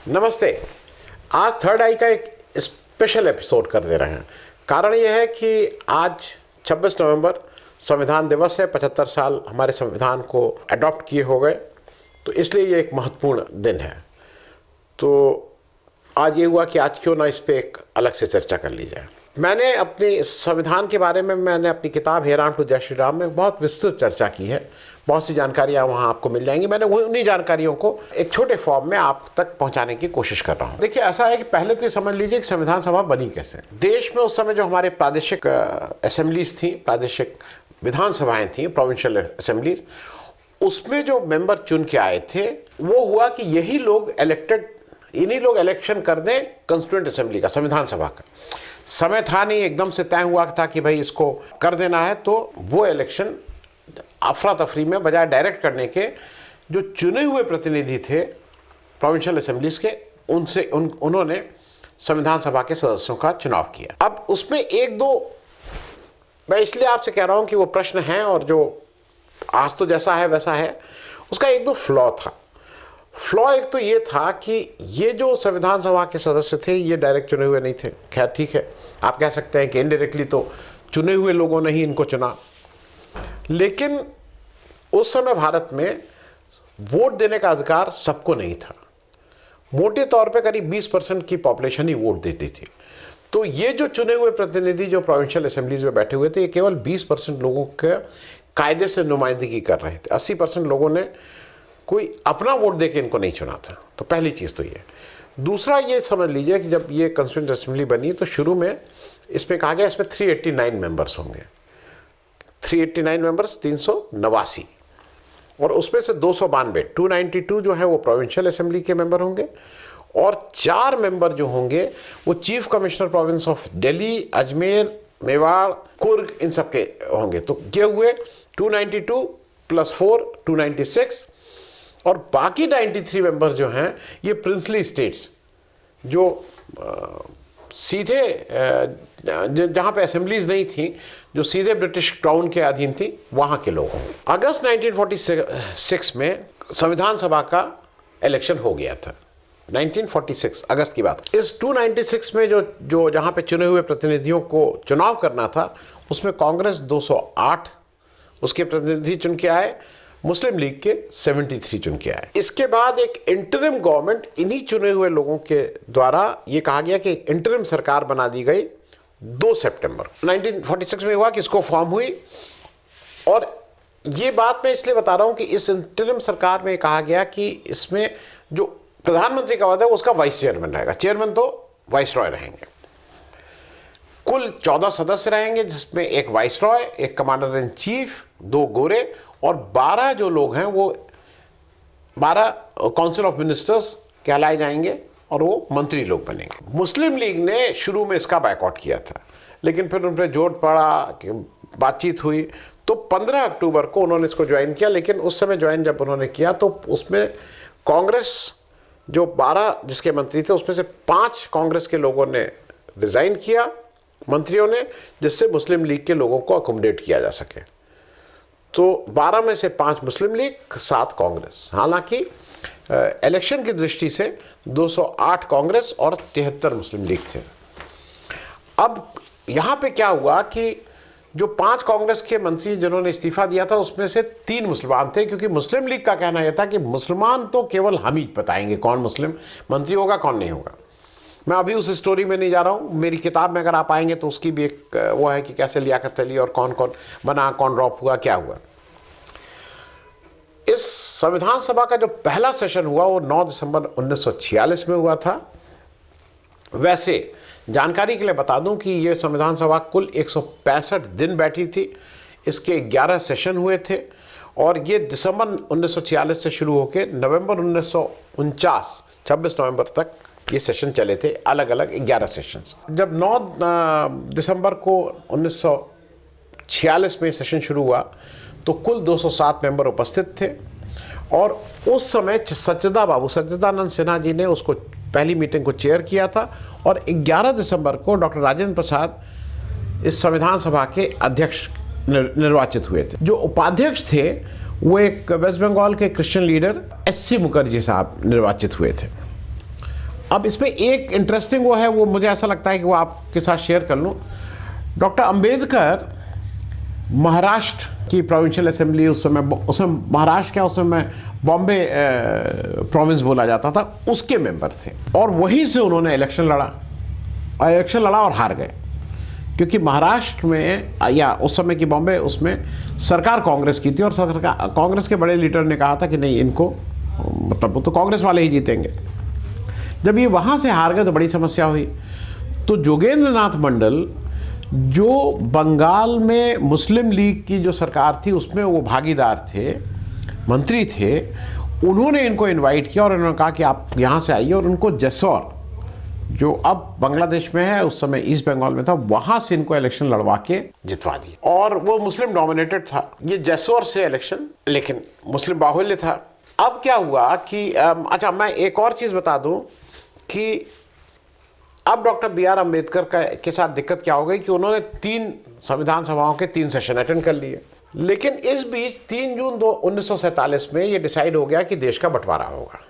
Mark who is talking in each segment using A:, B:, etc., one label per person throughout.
A: नमस्ते। आज थर्ड आई का एक स्पेशल एपिसोड कर दे रहे हैं। कारण यह है कि आज 26 नवंबर संविधान दिवस है। 75 साल हमारे संविधान को अडॉप्ट किए हो गए, तो इसलिए ये एक महत्वपूर्ण दिन है। तो आज ये हुआ कि आज क्यों ना इस पर एक अलग से चर्चा कर ली जाए। मैंने अपने संविधान के बारे में अपनी किताब हे राम टू जय श्री राम में बहुत विस्तृत चर्चा की है। बहुत सी जानकारियाँ वहाँ आपको मिल जाएंगी। मैंने उन्हीं जानकारियों को एक छोटे फॉर्म में आप तक पहुँचाने की कोशिश कर रहा हूँ। देखिए, ऐसा है कि पहले तो ये समझ लीजिए कि संविधान सभा बनी कैसे। देश में उस समय जो हमारे प्रादेशिक असेंबलीज थी, प्रादेशिक विधानसभाएं थी, प्रोविंशियल असेंबलीज, उसमें जो मेंबर चुन के आए थे वो हुआ कि यही लोग इन्हीं लोग इलेक्शन कर दें कॉन्स्टिट्यूएंट असेंबली का, संविधान सभा का। समय था नहीं, एकदम से तय हुआ था कि भाई इसको कर देना है, तो वो इलेक्शन अफरा तफरी में बजाय डायरेक्ट करने के जो चुने हुए प्रतिनिधि थे प्रोविंशियल असेंबलीज के, उन्होंने संविधान सभा के सदस्यों का चुनाव किया। अब उसमें एक दो, मैं इसलिए आपसे कह रहा हूं कि वो प्रश्न हैं और जो आज तो जैसा है वैसा है, उसका एक दो फ्लॉ था। फ्लॉ एक तो ये था कि ये जो संविधान सभा के सदस्य थे ये डायरेक्ट चुने हुए नहीं थे। खैर ठीक है, आप कह सकते हैं कि इनडायरेक्टली तो चुने हुए लोगों ने ही इनको चुना, लेकिन उस समय भारत में वोट देने का अधिकार सबको नहीं था। मोटे तौर पे करीब 20% की पॉपुलेशन ही वोट देती थी। तो ये जो चुने हुए प्रतिनिधि जो प्रोविंशियल असेंबलीज में बैठे हुए थे, ये केवल 20% लोगों के कायदे से नुमाइंदगी कर रहे थे। 80% लोगों ने कोई अपना वोट देके इनको नहीं चुना था। तो पहली चीज़ तो ये। दूसरा ये समझ लीजिए कि जब ये कॉन्स्टिट्यूएंट असेंबली बनी तो शुरू में इसमें कहा गया इसमें 389 मेंबर्स होंगे। 389 मेंबर्स 389, और उसमें से 292 जो है वो प्रोविंशियल असेंबली के मेंबर होंगे, और 4 मेंबर जो होंगे वो chief commissioner province of Delhi, Ajmer, Mewar, Coorg, इन सब के होंगे। तो ये हुए 292 + 4 296, और बाकी 93 मेंबर जो हैं ये प्रिंसली स्टेट्स, जो सीधे जहाँ पे असेंबलीज नहीं थी, जो सीधे ब्रिटिश क्राउन के अधीन थी, वहाँ के लोग होंगे। अगस्त 1946 में संविधान सभा का इलेक्शन हो गया था। 1946 अगस्त की बात। इस 296 में जो जहाँ पे चुने हुए प्रतिनिधियों को चुनाव करना था, उसमें कांग्रेस 208 उसके प्रतिनिधि चुन के आए, मुस्लिम लीग के 73 चुन के आए। इसके बाद एक इंटरिम गवर्नमेंट इन्हीं चुने हुए लोगों के द्वारा, ये कहा गया कि एक इंटरिम सरकार बना दी गई 2 सितंबर 1946 में हुआ कि इसको फॉर्म हुई। और ये बात मैं इसलिए बता रहा हूं कि इस इंटरिम सरकार में कहा गया कि इसमें जो प्रधानमंत्री का पद है उसका वाइस चेयरमैन रहेगा, चेयरमैन तो वाइसरॉय रहेंगे। कुल 14 सदस्य रहेंगे, जिसमें एक वाइसरॉय, एक कमांडर इन चीफ, 2 गोरे, और 12 जो लोग हैं वो 12 काउंसिल ऑफ मिनिस्टर्स कहलाए जाएंगे, और वो मंत्री लोग बनेंगे। मुस्लिम लीग ने शुरू में इसका बायकॉट किया था, लेकिन फिर उन पर जोर पड़ा कि बातचीत हुई, तो 15 अक्टूबर को उन्होंने इसको ज्वाइन किया। लेकिन उस समय ज्वाइन जब उन्होंने किया तो उसमें कांग्रेस जो 12 जिसके मंत्री थे, उसमें से 5 कांग्रेस के लोगों ने रिजाइन किया, मंत्रियों ने, जिससे मुस्लिम लीग के लोगों को अकोमोडेट किया जा सके। तो 12 में से 5 मुस्लिम लीग, 7 कांग्रेस। हालांकि इलेक्शन की दृष्टि से 208 कांग्रेस और 73 मुस्लिम लीग थे। अब यहाँ पे क्या हुआ कि जो 5 कांग्रेस के मंत्री जिन्होंने इस्तीफा दिया था, उसमें से 3 मुसलमान थे, क्योंकि मुस्लिम लीग का कहना यह था कि मुसलमान तो केवल हम ही बताएंगे कौन मुस्लिम मंत्री होगा कौन नहीं होगा। मैं अभी उस स्टोरी में नहीं जा रहा हूँ। मेरी किताब में अगर आप आएंगे तो उसकी भी एक वो है कि कैसे लियाकत अली और कौन कौन बना, कौन ड्रॉप हुआ, क्या हुआ। इस संविधान सभा का जो पहला सेशन हुआ वो 9 दिसंबर 1946 में हुआ था। वैसे जानकारी के लिए बता दूं कि ये संविधान सभा कुल 165 दिन बैठी थी। इसके 11 सेशन हुए थे, और ये दिसंबर 1946 से शुरू होकर नवंबर 1949 26 नवंबर तक ये सेशन चले थे, अलग अलग 11 सेशंस। जब 9 दिसंबर को 1946 में सेशन शुरू हुआ तो कुल 207 मेंबर उपस्थित थे, और उस समय सच्चिदानंद सिन्हा जी ने उसको पहली मीटिंग को चेयर किया था, और 11 दिसंबर को डॉक्टर राजेंद्र प्रसाद इस संविधान सभा के अध्यक्ष निर्वाचित हुए थे। जो उपाध्यक्ष थे वो एक वेस्ट बंगाल के क्रिश्चियन लीडर SC मुखर्जी साहब निर्वाचित हुए थे। अब इसमें एक इंटरेस्टिंग वो है, वो मुझे ऐसा लगता है कि वो आपके साथ शेयर कर लूँ। डॉक्टर अंबेडकर महाराष्ट्र की प्रोविंशियल असेंबली, उस समय महाराष्ट्र क्या, उस समय बॉम्बे प्रोविंस बोला जाता था, उसके मेंबर थे। और वहीं से उन्होंने इलेक्शन लड़ा और हार गए, क्योंकि महाराष्ट्र में या उस समय की बॉम्बे, उसमें सरकार कांग्रेस की थी और सरकार कांग्रेस के बड़े लीडर ने कहा था कि नहीं, इनको मतलब वो तो कांग्रेस वाले ही जीतेंगे। जब ये वहाँ से हार गए तो बड़ी समस्या हुई। तो जोगेंद्र नाथ मंडल, जो बंगाल में मुस्लिम लीग की जो सरकार थी उसमें वो भागीदार थे, मंत्री थे, उन्होंने इनको इनवाइट किया और उन्होंने कहा कि आप यहाँ से आइए, और उनको जसौर, जो अब बांग्लादेश में है, उस समय ईस्ट बंगाल में था, वहां से इनको इलेक्शन लड़वा के जितवा दिया। और वो मुस्लिम डोमिनेटेड था ये जसौर से इलेक्शन, लेकिन मुस्लिम बाहुल्य था। अब क्या हुआ कि अच्छा, मैं एक और चीज बता दूं कि अब डॉक्टर बी.आर. अम्बेडकर के साथ दिक्कत क्या हो गई कि उन्होंने 3 संविधान सभाओं के 3 सेशन अटेंड कर लिए। लेकिन इस बीच 3 जून 1947 में ये डिसाइड हो गया कि देश का बंटवारा होगा,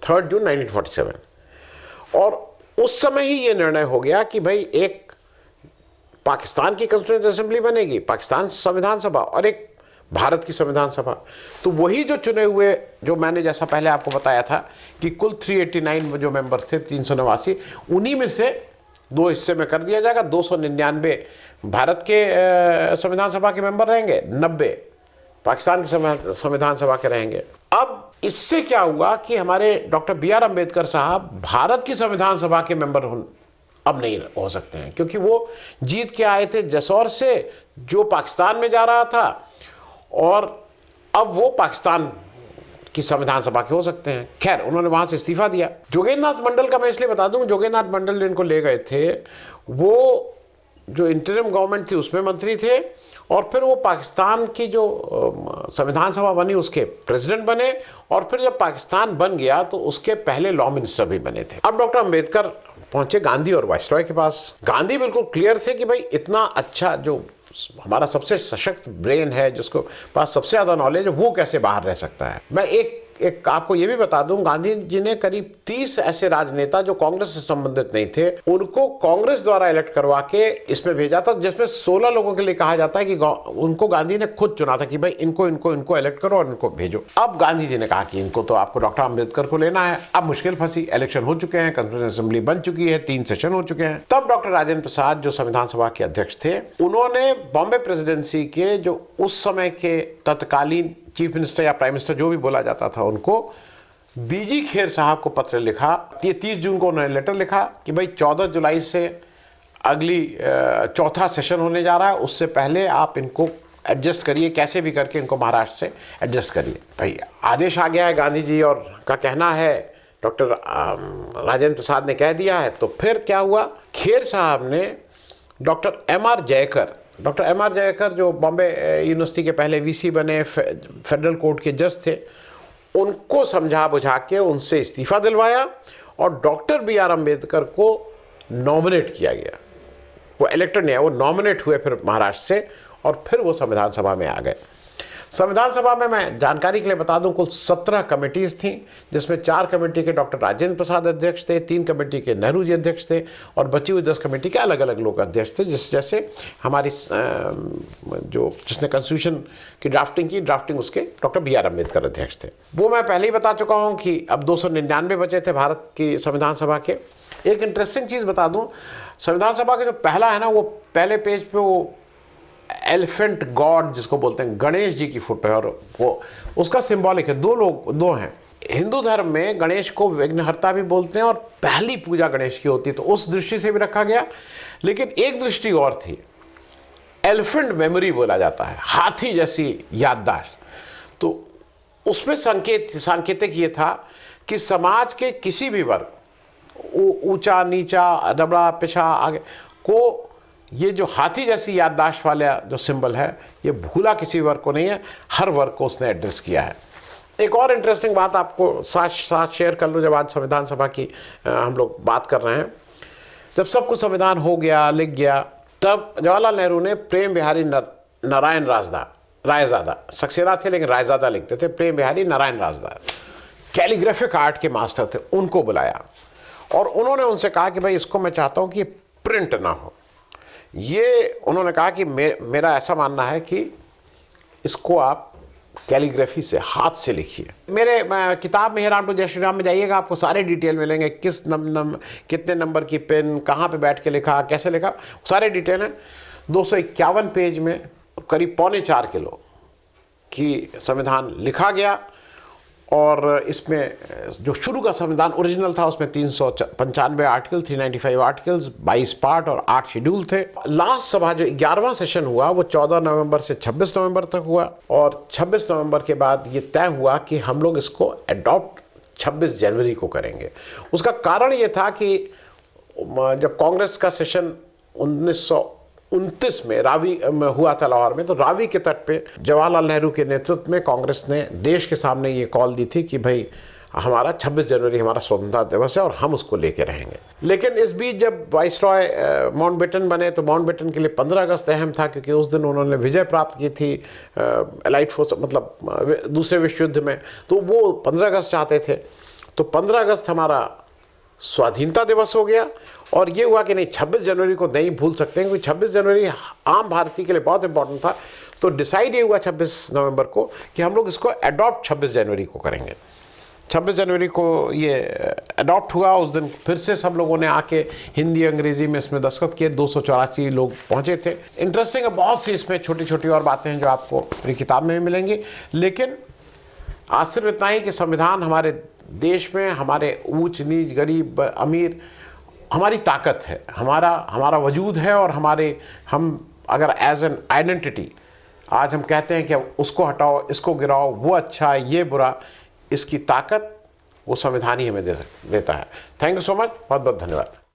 A: 3 जून 1947। और उस समय ही ये निर्णय हो गया कि भाई एक पाकिस्तान की कॉन्स्टिट्यूएंट असेंबली बनेगी, पाकिस्तान संविधान सभा, और एक भारत की संविधान सभा। तो वही जो चुने हुए, जो मैंने जैसा पहले आपको बताया था कि कुल 389 जो मेंबर्स थे, 389, उन्हीं में से 2 हिस्से में कर दिया जाएगा। 299 भारत के संविधान सभा के मेंबर रहेंगे, 90 पाकिस्तान के संविधान सभा के रहेंगे। अब इससे क्या हुआ कि हमारे डॉक्टर बी.आर. अम्बेडकर साहब भारत की संविधान सभा के मेंबर अब नहीं हो सकते हैं, क्योंकि वो जीत के आए थे जसौर से, जो पाकिस्तान में जा रहा था, और अब वो पाकिस्तान की संविधान सभा के हो सकते हैं। खैर, उन्होंने वहां से इस्तीफा दिया। जोगेंद्र नाथ मंडल का मैं इसलिए बता दूं, जोगेंद्र नाथ मंडल जिनको ले गए थे, वो जो इंटरिम गवर्नमेंट थी उसमें मंत्री थे, और फिर वो पाकिस्तान की जो संविधान सभा बनी उसके प्रेसिडेंट बने, और फिर जब पाकिस्तान बन गया तो उसके पहले लॉ मिनिस्टर भी बने थे। अब डॉक्टर अंबेडकर पहुंचे गांधी और वायसरॉय के पास। गांधी बिल्कुल क्लियर थे कि भाई इतना अच्छा, जो हमारा सबसे सशक्त ब्रेन है, जिसको पास सबसे ज्यादा नॉलेज है, वो कैसे बाहर रह सकता है। मैं एक आपको ये भी बता दूं, गांधी जी ने करीब 30 ऐसे राजनेता जो कांग्रेस से संबंधित नहीं थे, उनको कांग्रेस द्वारा इलेक्ट करवा के इसमें भेजा था, जिसमें 16 लोगों के लिए कहा जाता है कि उनको गांधी ने खुद चुना था कि भाई इनको इलेक्ट करो और इनको भेजो। अब गांधी जी ने कहा कि इनको तो आपको डॉक्टर अंबेडकर को लेना है। अब मुश्किल फंसी, इलेक्शन हो चुके हैं, कॉन्स्टिट्यूएंट असेंबली बन चुकी है, 3 सेशन हो चुके हैं। तब डॉक्टर राजेंद्र प्रसाद, जो संविधान सभा के अध्यक्ष थे, उन्होंने बॉम्बे प्रेसिडेंसी के जो उस समय के तत्कालीन चीफ मिनिस्टर या प्राइम मिनिस्टर जो भी बोला जाता था, उनको बीजी खेर साहब को पत्र लिखा। ये 30 जून को उन्होंने लेटर लिखा कि भाई 14 जुलाई से अगली 4था सेशन होने जा रहा है, उससे पहले आप इनको एडजस्ट करिए, कैसे भी करके इनको महाराष्ट्र से एडजस्ट करिए। भाई आदेश आ गया है, गांधी जी और का कहना है, डॉक्टर राजेंद्र प्रसाद ने कह दिया है। तो फिर क्या हुआ, खेर साहब ने डॉक्टर M.R. जयकर जो बॉम्बे यूनिवर्सिटी के पहले वीसी बने, फेडरल कोर्ट के जज थे, उनको समझा बुझा के उनसे इस्तीफा दिलवाया और डॉक्टर बी.आर. अम्बेडकर को नॉमिनेट किया गया। वो इलेक्टेड नहीं है, वो नॉमिनेट हुए फिर महाराष्ट्र से, और फिर वो संविधान सभा में आ गए। संविधान सभा में मैं जानकारी के लिए बता दूं, कुल 17 कमेटीज थीं, जिसमें 4 कमेटी के डॉक्टर राजेंद्र प्रसाद अध्यक्ष थे, 3 कमेटी के नेहरू जी अध्यक्ष थे, और बची हुई 10 कमेटी के अलग अलग लोग अध्यक्ष थे। जैसे हमारी जिसने कॉन्स्टिट्यूशन की ड्राफ्टिंग उसके डॉक्टर बी.आर. अम्बेडकर अध्यक्ष थे। वो मैं पहले ही बता चुका हूँ कि अब 299 बचे थे भारत की संविधान सभा के। एक इंटरेस्टिंग चीज़ बता दूँ, संविधान सभा का जो पहला है ना, वो पहले पेज पे वो एलिफेंट गॉड जिसको बोलते हैं, गणेश जी की फोटो है, और वो उसका सिंबॉलिक है। दो हैं। हिंदू धर्म में गणेश को विघ्नहर्ता भी बोलते हैं, और पहली पूजा गणेश की होती है, तो उस दृष्टि से भी रखा गया। लेकिन एक दृष्टि और थी, एलिफेंट मेमोरी बोला जाता है, हाथी जैसी याददाश्त। तो उसमें सांकेतिक ये था कि समाज के किसी भी वर्ग, ऊंचा नीचा, दबड़ा पिछा, आगे को, ये जो हाथी जैसी याददाश्त वाला जो सिंबल है, ये भूला किसी वर्ग को नहीं है, हर वर्ग को उसने एड्रेस किया है। एक और इंटरेस्टिंग बात आपको साथ शेयर कर लूँ, जब आज संविधान सभा की हम लोग बात कर रहे हैं, जब सब कुछ संविधान हो गया, लिख गया, तब जवाहरलाल नेहरू ने प्रेम बिहारी नारायण रायजादा, सक्सेना थे लेकिन रायजादा लिखते थे, प्रेम बिहारी नारायण रायजादा, कैलीग्राफिक आर्ट के मास्टर थे, उनको बुलाया और उन्होंने उनसे कहा कि भाई इसको मैं चाहता हूँ कि प्रिंट ना हो। ये उन्होंने कहा कि मेरा ऐसा मानना है कि इसको आप कैलीग्राफी से, हाथ से लिखिए। मेरे किताब में हेराम टू जय श्री राम में जाइएगा, आपको सारे डिटेल मिलेंगे, किस कितने नंबर की पेन, कहाँ पे बैठ के लिखा, कैसे लिखा, सारे डिटेल हैं। 251 पेज में करीब 3.25 किलो की संविधान लिखा गया। और इसमें जो शुरू का संविधान ओरिजिनल था उसमें 395 आर्टिकल, 395 आर्टिकल्स, 22 पार्ट और 8 शेड्यूल थे। लास्ट सभा जो 11वां सेशन हुआ वो 14 नवंबर से 26 नवंबर तक हुआ, और 26 नवंबर के बाद ये तय हुआ कि हम लोग इसको अडॉप्ट 26 जनवरी को करेंगे। उसका कारण ये था कि जब कांग्रेस का सेशन 1929 में रावी में हुआ था लाहौर में, तो रावी के तट पे जवाहरलाल नेहरू के नेतृत्व में कांग्रेस ने देश के सामने ये कॉल दी थी कि भाई हमारा 26 जनवरी हमारा स्वतंत्रता दिवस है और हम उसको लेके रहेंगे। लेकिन इस बीच जब वाइसरॉय माउंटबेटन बने तो माउंटबेटन के लिए 15 अगस्त अहम था, क्योंकि उस दिन उन्होंने विजय प्राप्त की थी एलाइड फोर्स, मतलब दूसरे विश्व युद्ध में, तो वो 15 अगस्त चाहते थे। तो 15 अगस्त हमारा स्वाधीनता दिवस हो गया। और ये हुआ कि नहीं, 26 जनवरी को नहीं भूल सकते हैं, क्योंकि 26 जनवरी आम भारतीय के लिए बहुत इंपॉर्टेंट था। तो डिसाइड ये हुआ 26 नवंबर को कि हम लोग इसको अडॉप्ट 26 जनवरी को करेंगे। 26 जनवरी को ये अडॉप्ट हुआ। उस दिन फिर से सब लोगों ने आके हिंदी अंग्रेजी में इसमें दस्तखत किए। 284 लोग पहुंचे थे। इंटरेस्टिंग है, बहुत सी इसमें छोटी छोटी और बातें हैं जो आपको मेरी किताब में मिलेंगी। लेकिन आज सिर्फ इतना ही कि संविधान हमारे देश में हमारे ऊंच नीच, गरीब अमीर, हमारी ताकत है, हमारा वजूद है। और हम अगर एज एन आइडेंटिटी आज हम कहते हैं कि उसको हटाओ, इसको गिराओ, वो अच्छा है, ये बुरा, इसकी ताकत वो संविधान ही हमें देता है। थैंक यू सो मच, बहुत बहुत धन्यवाद।